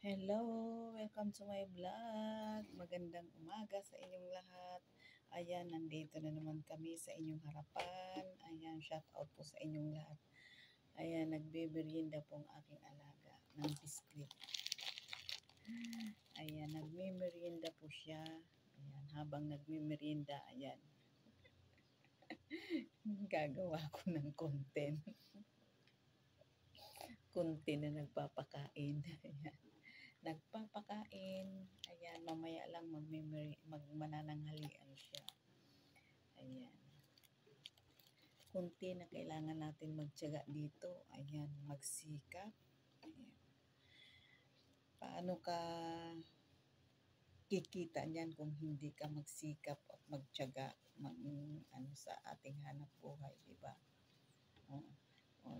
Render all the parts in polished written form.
Hello! Welcome to my vlog. Magandang umaga sa inyong lahat. Ayan, nandito na naman kami sa inyong harapan. Ayan, shout out po sa inyong lahat. Ayan, nagbe-merienda po ang aking alaga ng biskwit. Ayan, nagme-merienda po siya. Ayan, habang nagme-merienda, ayan, gagawa ko ng content. Content na nagpapakain. Ayan. Nagpapakain. Ayan, mamaya lang magmanananghalian siya. Ayan. Kunti na kailangan natin magtiyaga dito. Ayan, magsikap. Ayan. Paano ka kikita niyan kung hindi ka magsikap at magtiyaga sa ating hanap buhay, di ba?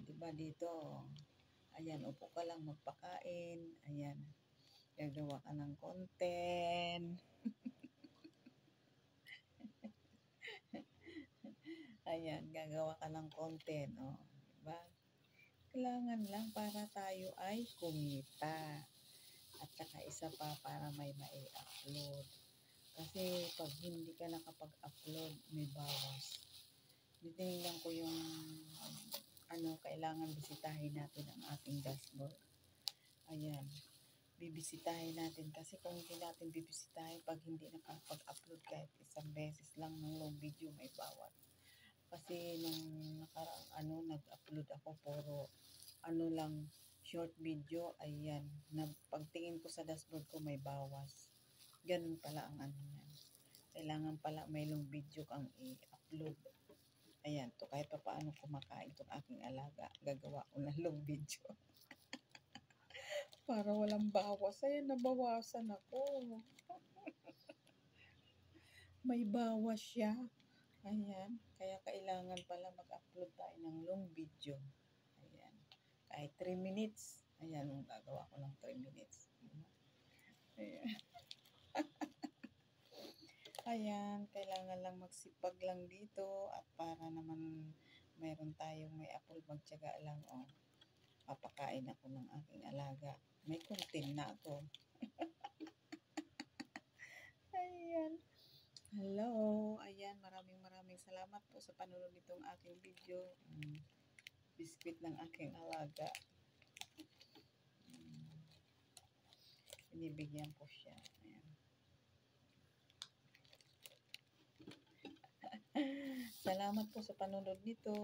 Di ba dito? Ayan, upo ka lang magpakain. Ayan. Gagawa ka ng content. Ayan, gagawa ka ng content. Diba? Kailangan lang para tayo ay kumita. At saka isa pa para may mai-upload. Kasi pag hindi ka nakapag-upload, may bawas. Titingnan ko yung kailangan bisitahin natin ang ating dashboard. Ayan. Bibisitahin natin kasi kung hindi natin bibisitahin pag hindi nakapag-upload kahit isang beses lang ng long video, may bawat. Kasi nung nakaraang nag-upload ako puro lang short video, ayan, pagtingin ko sa dashboard ko may bawas. Ganun pala ang yan. Kailangan pala may long video kang i-upload. Ayan, to kahit pa paano kumakain itong aking alaga, gagawa ko ng long video. Para walang bawas. Ayan, nabawasan ako. May bawas siya. Ayan. Kaya kailangan pala mag-upload tayo ng long video. Ayan. Kahit 3 minutes. Ayan, gagawa ko ng 3 minutes. Ayan. Ayan, kailangan lang magsipag lang dito at para naman meron tayong may upload, magtiyaga lang. Papakain ako ng aking alaga. May content na ako. Ayan. Hello. Ayan, maraming salamat po sa panonood nitong aking video. Biskwit ng aking alaga. Binibigyan ko siya. Ayan. Salamat po sa panonood nito.